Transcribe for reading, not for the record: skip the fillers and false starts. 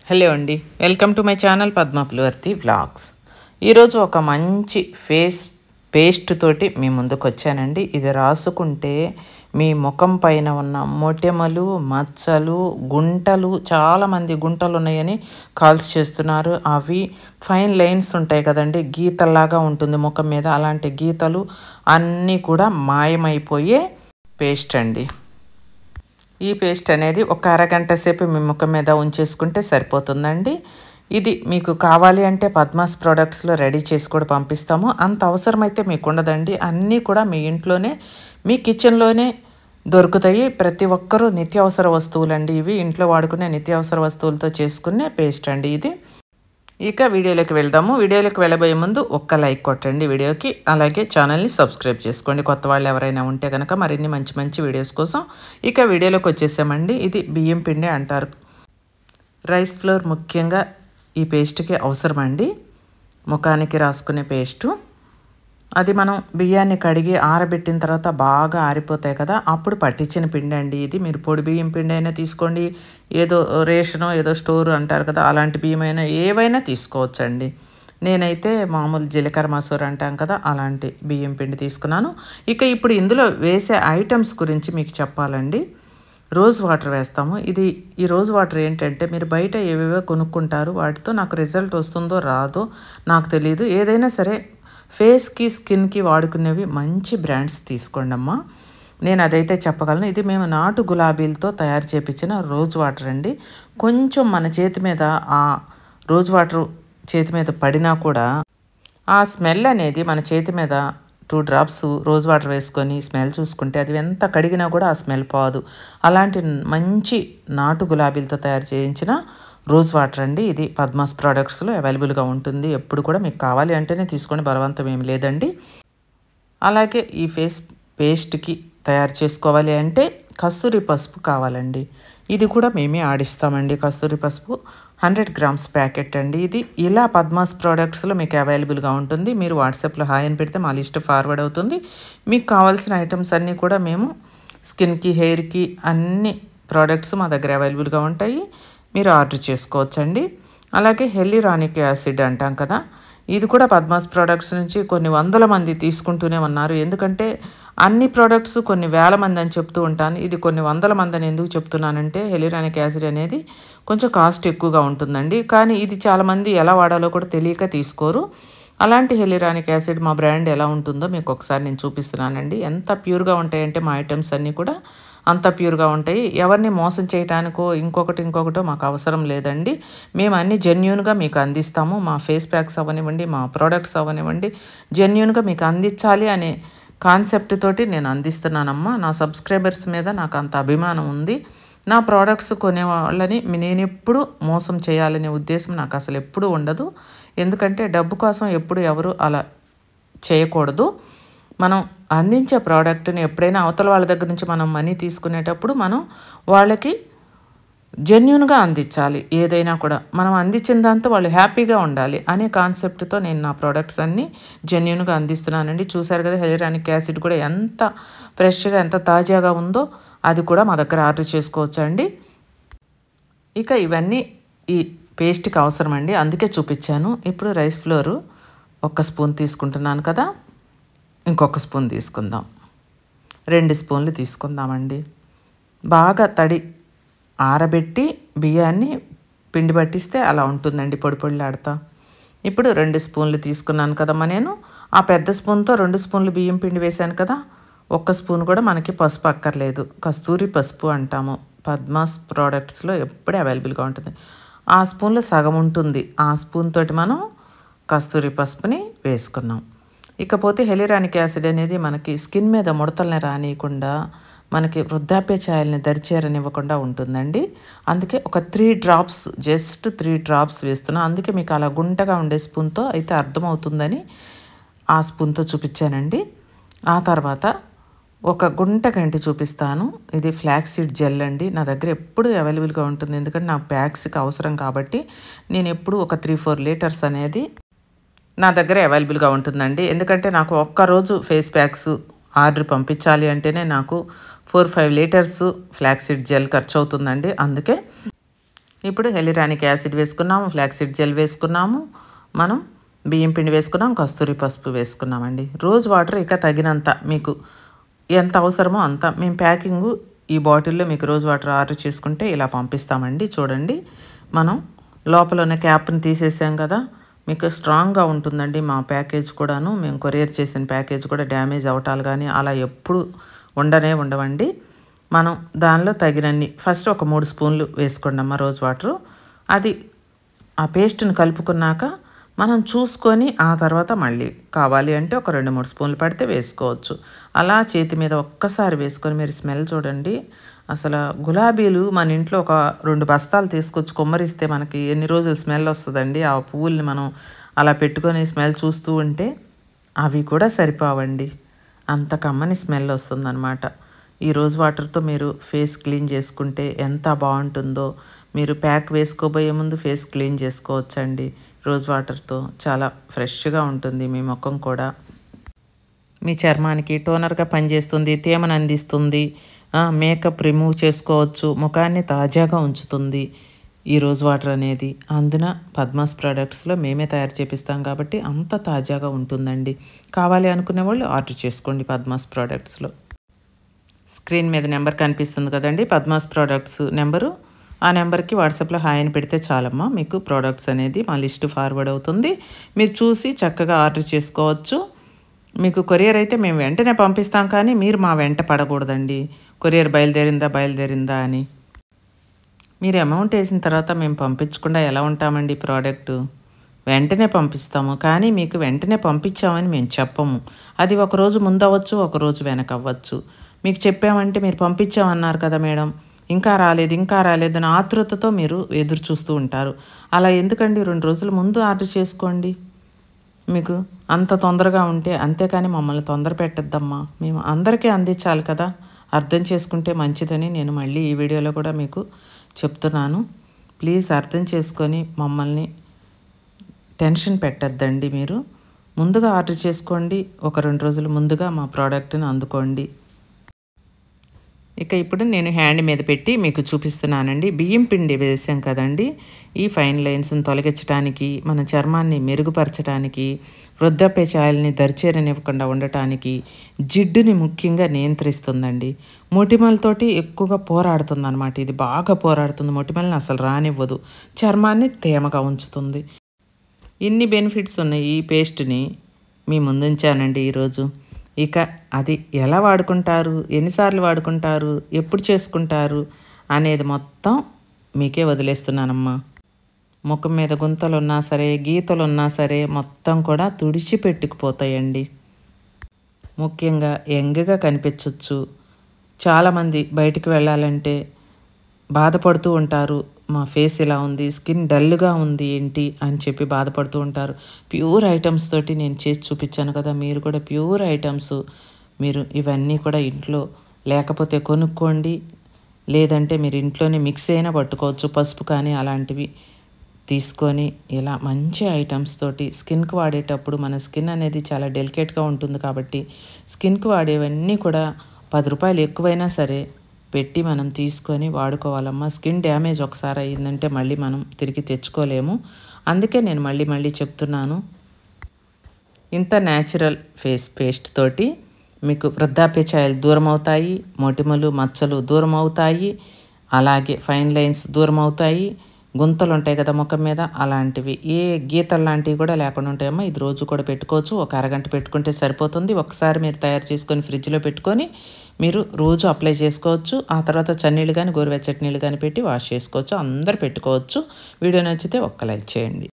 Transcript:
Hello అండి, welcome to my channel Padma Pulivarthi vlogs. ఈరోజు ఒక మంచి ఫేస్ పేస్ట్ తోటి మీ ముందుకు వచ్చానండి. ఇది రాసుకుంటే మీ ముఖం పైన ఉన్న మొటిమలు, మచ్చలు, గుంటలు, చాలామంది గుంటలు ఉన్నాయని కాల్స్ చేస్తున్నారు. అవి ఫైన్ లైన్స్ ఉంటాయి కదండి, గీతల్లాగా ఉంటుంది ముఖం మీద. అలాంటి గీతలు అన్నీ కూడా మాయమైపోయే పేస్ట్ అండి. ఈ పేస్ట్ అనేది ఒక అరగంట సేపు మీ ముఖం మీద ఉంచేసుకుంటే సరిపోతుందండి. ఇది మీకు కావాలి అంటే పద్మాస్ ప్రోడక్ట్స్లో రెడీ చేసి కూడా పంపిస్తాము. అంత అవసరమైతే మీకు ఉండదండి. అన్నీ కూడా మీ ఇంట్లోనే, మీ కిచెన్లోనే దొరుకుతాయి. ప్రతి ఒక్కరూ నిత్యావసర వస్తువులండి ఇవి. ఇంట్లో వాడుకునే నిత్యావసర వస్తువులతో చేసుకునే పేస్ట్ అండి ఇది. ఇక వీడియోలోకి వెళ్దాము. వీడియోలోకి వెళ్ళబోయే ముందు ఒక్క లైక్ కొట్టండి వీడియోకి. అలాగే ఛానల్ని సబ్స్క్రైబ్ చేసుకోండి కొత్త వాళ్ళు ఎవరైనా ఉంటే కనుక, మరిన్ని మంచి మంచి వీడియోస్ కోసం. ఇక వీడియోలోకి వచ్చేసామండి. ఇది బియ్యం పిండి అంటారు. రైస్ ఫ్లోర్ ముఖ్యంగా ఈ పేస్ట్కి అవసరమండి. ముఖానికి రాసుకునే పేస్టు. అది మనం బియ్యాన్ని కడిగి ఆరబెట్టిన తర్వాత బాగా ఆరిపోతాయి కదా, అప్పుడు పట్టించిన పిండి అండి ఇది. మీరు పొడి బియ్యం పిండి అయినా తీసుకోండి, ఏదో రేషనో ఏదో స్టోర్ అంటారు కదా, అలాంటి బియ్యం అయినా ఏవైనా తీసుకోవచ్చండి. నేనైతే మామూలు జీలకర్ర మసూర అంటాం కదా, అలాంటి బియ్యం పిండి తీసుకున్నాను. ఇక ఇప్పుడు ఇందులో వేసే ఐటమ్స్ గురించి మీకు చెప్పాలండి. రోజ్ వాటర్ వేస్తాము. ఈ రోజ్ వాటర్ ఏంటంటే, మీరు బయట ఏవేవో కొనుక్కుంటారు, వాటితో నాకు రిజల్ట్ వస్తుందో రాదో నాకు తెలియదు. ఏదైనా సరే ఫేస్కి, స్కిన్కి వాడుకునేవి మంచి బ్రాండ్స్ తీసుకోండి అమ్మా. నేను అదైతే చెప్పగలను. ఇది మేము నాటు గులాబీలతో తయారు చేయించిన రోజ్ వాటర్ అండి. కొంచెం మన చేతి మీద ఆ రోజ్ వాటర్ చేతి మీద పడినా కూడా ఆ స్మెల్ అనేది మన చేతి మీద 2 డ్రాప్స్ రోజ్ వాటర్ వేసుకొని స్మెల్ చూసుకుంటే అది ఎంత కడిగినా కూడా ఆ స్మెల్ పోదు. అలాంటి మంచి నాటు గులాబీలతో తయారు చేయించిన రోజ్ వాటర్ అండి. ఇది పద్మాస్ ప్రోడక్ట్స్లో అవైలబుల్గా ఉంటుంది. ఎప్పుడు కూడా మీకు కావాలి అంటేనే తీసుకోండి, బలవంతం ఏమి లేదండి. అలాగే ఈ ఫేస్ పేస్ట్కి తయారు చేసుకోవాలి అంటే కస్తూరి పసుపు కావాలండి. ఇది కూడా మేమే ఆడిస్తామండి. కస్తూరి పసుపు 100 గ్రామ్స్ ప్యాకెట్ అండి ఇది. ఇలా పద్మాస్ ప్రోడక్ట్స్లో మీకు అవైలబుల్గా ఉంటుంది. మీరు వాట్సాప్లో హాయ్ అని పెడితే మా లిస్ట్ ఫార్వర్డ్ అవుతుంది. మీకు కావాల్సిన ఐటమ్స్ అన్నీ కూడా మేము స్కిన్కి, హెయిర్కి అన్ని ప్రోడక్ట్స్ మా దగ్గర అవైలబుల్గా ఉంటాయి. మీరు ఆర్డర్ చేసుకోవచ్చండి. అలాగే హెల్యూరానిక్ యాసిడ్ అంటాం కదా, ఇది కూడా పద్మాస్ ప్రోడక్ట్స్ నుంచి కొన్ని వందల మంది తీసుకుంటూనే ఉన్నారు. ఎందుకంటే అన్ని ప్రోడక్ట్స్ కొన్ని వేల మంది అని చెప్తూ ఉంటాను. ఇది కొన్ని వందల మంది అని ఎందుకు చెప్తున్నానంటే, హెల్యూరానిక్ యాసిడ్ అనేది కొంచెం కాస్ట్ ఎక్కువగా ఉంటుందండి. కానీ ఇది చాలామంది ఎలా వాడాలో కూడా తెలియక తీసుకోరు. అలాంటి హెల్యూరానిక్ యాసిడ్ మా బ్రాండ్ ఎలా ఉంటుందో మీకు ఒకసారి నేను చూపిస్తున్నానండి. ఎంత ప్యూర్గా ఉంటాయంటే మా ఐటమ్స్ అన్నీ కూడా అంత ప్యూర్గా ఉంటాయి. ఎవరిని మోసం చేయడానికో ఇంకొకటో మాకు అవసరం లేదండి. మేము అన్ని జెన్యూన్గా మీకు అందిస్తాము. మా ఫేస్ ప్యాక్స్ అవ్వనివ్వండి, మా ప్రోడక్ట్స్ అవ్వనివ్వండి, జెన్యూన్గా మీకు అందించాలి అనే కాన్సెప్ట్ తోటి నేను అందిస్తున్నానమ్మా. నా సబ్స్క్రైబర్స్ మీద నాకు అంత అభిమానం ఉంది. నా ప్రోడక్ట్స్ కొనే వాళ్ళని నేను ఎప్పుడు మోసం చేయాలనే ఉద్దేశం నాకు అసలు ఎప్పుడూ ఉండదు. ఎందుకంటే డబ్బు కోసం ఎప్పుడు ఎవరు అలా చేయకూడదు. మనం అందించే ప్రోడక్ట్ని ఎప్పుడైనా అవతల వాళ్ళ దగ్గర నుంచి మనం మనీ తీసుకునేటప్పుడు మనం వాళ్ళకి జెన్యూన్గా అందించాలి. ఏదైనా కూడా మనం అందించిన దాంతో వాళ్ళు హ్యాపీగా ఉండాలి అనే కాన్సెప్ట్తో నేను నా ప్రోడక్ట్స్ అన్నీ జెన్యూన్గా అందిస్తున్నానండి. చూసారు కదా, హెల్యూరానిక్ యాసిడ్ కూడా ఎంత ఫ్రెష్గా, ఎంత తాజాగా ఉందో. అది కూడా మా దగ్గర ఆర్డర్ చేసుకోవచ్చు అండి. ఇక ఇవన్నీ ఈ పేస్ట్కి అవసరం అండి, అందుకే చూపించాను. ఇప్పుడు రైస్ ఫ్లోరు 1 స్పూన్ తీసుకుంటున్నాను కదా, ఇంకొక స్పూన్ తీసుకుందాం. 2 స్పూన్లు తీసుకుందామండి. బాగా తడి ఆరబెట్టి బియ్యాన్ని పిండి పట్టిస్తే అలా ఉంటుందండి, పొడి పొడిలాడుతా. ఇప్పుడు 2 స్పూన్లు తీసుకున్నాను కదమ్మా నేను. ఆ పెద్ద స్పూన్తో 2 స్పూన్లు బియ్యం పిండి వేశాను కదా. 1 స్పూన్ కూడా మనకి పసుపు అక్కర్లేదు. కస్తూరి పసుపు అంటాము. పద్మాస్ ప్రోడక్ట్స్లో ఎప్పుడూ అవైలబుల్గా ఉంటుంది. ఆ స్పూన్లో సగం ఉంటుంది. ఆ స్పూన్ తోటి మనం కస్తూరి పసుపుని వేసుకున్నాం. ఇకపోతే హెల్యూరానిక్ యాసిడ్ అనేది మనకి స్కిన్ మీద ముడతల్ని రానియకుండా, మనకి వృద్ధాప్య ఛాయల్ని దరిచేరనివ్వకుండా ఉంటుందండి. అందుకే ఒక 3 డ్రాప్స్, జస్ట్ 3 డ్రాప్స్ వేస్తున్నాను. అందుకే మీకు అలా గుంటగా ఉండే స్పూన్తో అయితే అర్థమవుతుందని ఆ స్పూన్తో చూపించానండి. ఆ తర్వాత ఒక గుంట గంటి చూపిస్తాను. ఇది ఫ్లాక్స్ సీడ్ జెల్ అండి. నా దగ్గర ఎప్పుడు అవైలబుల్గా ఉంటుంది. ఎందుకంటే నా ప్యాక్స్కి అవసరం కాబట్టి నేను ఎప్పుడు ఒక 3-4 లీటర్స్ అనేది నా దగ్గర అవైలబుల్గా ఉంటుందండి. ఎందుకంటే నాకు ఒక్కరోజు ఫేస్ ప్యాక్స్ ఆర్డర్ పంపించాలి అంటేనే నాకు 4-5 లీటర్స్ ఫ్లాక్స్ సీడ్ జెల్ ఖర్చు అవుతుందండి. అందుకే ఇప్పుడు హెలిరానిక్ యాసిడ్ వేసుకున్నాము, ఫ్లాక్సీడ్ జెల్ వేసుకున్నాము, మనం బియ్యం పిండి వేసుకున్నాం, కస్తూరి పసుపు వేసుకున్నామండి. రోజ్ వాటర్ ఇక తగినంత మీకు ఎంత అవసరమో అంత. మేము ప్యాకింగు ఈ బాటిల్లో మీకు రోజ్ వాటర్ ఆర్డర్ చేసుకుంటే ఇలా పంపిస్తామండి. చూడండి, మనం లోపల ఉన్న క్యాప్ని తీసేసాం కదా, మీకు స్ట్రాంగ్గా ఉంటుందండి మా ప్యాకేజ్ కూడాను. మేము కొరియర్ చేసిన ప్యాకేజ్ కూడా డ్యామేజ్ అవటాలు కానీ అలా ఎప్పుడు ఉండవండి. మనం దానిలో తగినన్ని ఫస్ట్ ఒక 3 స్పూన్లు వేసుకోండి అమ్మ రోజ్ వాటరు. అది ఆ పేస్ట్ని కలుపుకున్నాక మనం చూసుకొని ఆ తర్వాత మళ్ళీ కావాలి అంటే ఒక 2-3 స్పూన్లు పడితే వేసుకోవచ్చు. అలా చేతి మీద ఒక్కసారి వేసుకొని మీరు స్మెల్ చూడండి. అసలు గులాబీలు మన ఇంట్లో ఒక 2 బస్తాలు తీసుకొచ్చి కుమ్మరిస్తే మనకి ఎన్ని రోజులు స్మెల్ వస్తుందండి. ఆ పువ్వుల్ని మనం అలా పెట్టుకొని స్మెల్ చూస్తూ ఉంటే అవి కూడా సరిపోవండి, అంత కమ్మని స్మెల్ వస్తుందన్నమాట. ఈ రోజ్ వాటర్తో మీరు ఫేస్ క్లీన్ చేసుకుంటే ఎంత బాగుంటుందో. మీరు ప్యాక్ వేసుకోబోయే ముందు ఫేస్ క్లీన్ చేసుకోవచ్చండి రోజ్ వాటర్తో. చాలా ఫ్రెష్గా ఉంటుంది మీ ముఖం కూడా. మీ చర్మానికి టోనర్గా పనిచేస్తుంది, తేమను అందిస్తుంది, మేకప్ రిమూవ్ చేసుకోవచ్చు, ముఖాన్ని తాజాగా ఉంచుతుంది ఈ రోజ్ వాటర్ అనేది. అందున పద్మాస్ ప్రోడక్ట్స్లో మేమే తయారు చేపిస్తాం కాబట్టి అంత తాజాగా ఉంటుందండి. కావాలి అనుకునే వాళ్ళు ఆర్డర్ చేసుకోండి పద్మాస్ ప్రోడక్ట్స్లో. స్క్రీన్ మీద నెంబర్ కనిపిస్తుంది కదండి, పద్మాస్ ప్రోడక్ట్స్ నెంబరు. ఆ నెంబర్కి వాట్సాప్లో హాయ్ అని పెడితే చాలమ్మా, మీకు ప్రోడక్ట్స్ అనేది మా లిస్ట్ ఫార్వర్డ్ అవుతుంది. మీరు చూసి చక్కగా ఆర్డర్ చేసుకోవచ్చు. మీకు కొరియర్ అయితే మేము వెంటనే పంపిస్తాం, కానీ మీరు మా వెంట పడకూడదండి కొరియర్ బయలుదేరిందా అని. మీరు అమౌంట్ వేసిన తర్వాత మేము పంపించకుండా ఎలా ఉంటామండి ప్రోడక్టు? వెంటనే పంపిస్తాము, కానీ మీకు వెంటనే పంపించామని మేము చెప్పము. అది ఒకరోజు ముందు అవ్వచ్చు, ఒకరోజు వెనక అవ్వచ్చు. మీకు చెప్పామంటే మీరు పంపించామన్నారు కదా మేడం, ఇంకా రాలేదని ఆతృతతో మీరు ఎదురు చూస్తూ ఉంటారు. అలా ఎందుకండి, 2 రోజుల ముందు ఆర్డర్ చేసుకోండి. మీకు అంత తొందరగా ఉంటే, అంతేకాని మమ్మల్ని తొందర పెట్టద్దమ్మా. మేము అందరికీ అందించాలి కదా, అర్థం చేసుకుంటే మంచిదని నేను మళ్ళీ ఈ వీడియోలో కూడా మీకు చెప్తున్నాను. ప్లీజ్ అర్థం చేసుకొని మమ్మల్ని టెన్షన్ పెట్టద్దండి. మీరు ముందుగా ఆర్డర్ చేసుకోండి, ఒక 2 రోజులు ముందుగా మా ప్రోడక్ట్ని అందుకోండి. ఇక ఇప్పుడు నేను హ్యాండ్ మీద పెట్టి మీకు చూపిస్తున్నానండి. బియ్యం పిండి వేసాం కదండి, ఈ ఫైన్ లైన్స్ని తొలగించడానికి, మన చర్మాన్ని మెరుగుపరచడానికి, వృద్ధాప్య ఛాయల్ని దరిచేరనివ్వకుండా ఉండటానికి, జిడ్డుని ముఖ్యంగా నియంత్రిస్తుందండి. మొటిమలతోటి ఎక్కువగా పోరాడుతుంది అనమాట. ఇది బాగా పోరాడుతుంది, మొటిమల్ని అసలు రానివ్వదు, చర్మాన్ని తేమగా ఉంచుతుంది. ఇన్ని బెనిఫిట్స్ ఉన్నాయి ఈ పేస్ట్ని మీ ముందుంచానండి ఈరోజు. ఇక అది ఎలా వాడుకుంటారు, ఎన్నిసార్లు వాడుకుంటారు, ఎప్పుడు చేసుకుంటారు అనేది మొత్తం మీకే వదిలేస్తున్నానమ్మా. ముఖం మీద గుంతలున్నా సరే, గీతలున్నా సరే మొత్తం కూడా తుడిచి పెట్టుకుపోతాయండి. ముఖ్యంగా యంగ్గా కనిపించవచ్చు. చాలామంది బయటికి వెళ్ళాలంటే బాధపడుతూ ఉంటారు, మా ఫేస్ ఇలా ఉంది, స్కిన్ డల్గా ఉంది ఏంటి అని చెప్పి బాధపడుతూ ఉంటారు. ప్యూర్ ఐటమ్స్ తోటి నేను చేసి చూపించాను కదా, మీరు కూడా ప్యూర్ ఐటమ్స్ మీరు ఇవన్నీ కూడా ఇంట్లో లేకపోతే కొనుక్కోండి, లేదంటే మీరు ఇంట్లోనే మిక్స్ అయినా పట్టుకోవచ్చు, పసుపు కానీ అలాంటివి తీసుకొని ఇలా మంచి ఐటమ్స్ తోటి స్కిన్కి వాడేటప్పుడు మన స్కిన్ అనేది చాలా డెలికేట్గా ఉంటుంది కాబట్టి స్కిన్కి వాడేవన్నీ కూడా 10 రూపాయలు ఎక్కువైనా సరే పెట్టి మనం తీసుకొని వాడుకోవాలమ్మా. స్కిన్ డ్యామేజ్ ఒకసారి అయ్యిందంటే మళ్ళీ మనం తిరిగి తెచ్చుకోలేము. అందుకే నేను మళ్ళీ చెప్తున్నాను, ఇంత న్యాచురల్ ఫేస్ పేస్ట్ తోటి మీకు వృద్ధాప్య ఛాయలు దూరం అవుతాయి, మొటిమలు మచ్చలు దూరం అవుతాయి, అలాగే ఫైన్ లైన్స్ దూరం అవుతాయి, గుంతలు ఉంటాయి కదా ముఖం మీద, అలాంటివి ఏ గీతలు లాంటివి కూడా లేకుండా ఉంటాయమ్మా. ఇది రోజు కూడా పెట్టుకోవచ్చు, ఒక అరగంట పెట్టుకుంటే సరిపోతుంది. ఒకసారి మీరు తయారు చేసుకొని ఫ్రిడ్జ్లో పెట్టుకొని మీరు రోజు అప్లై చేసుకోవచ్చు. ఆ తర్వాత చన్నీళ్ళు కానీ గోరువెచ్చటి నీళ్ళు కానీ పెట్టి వాష్ చేసుకోవచ్చు. అందరు పెట్టుకోవచ్చు. వీడియో నచ్చితే ఒక్క లైక్ చేయండి.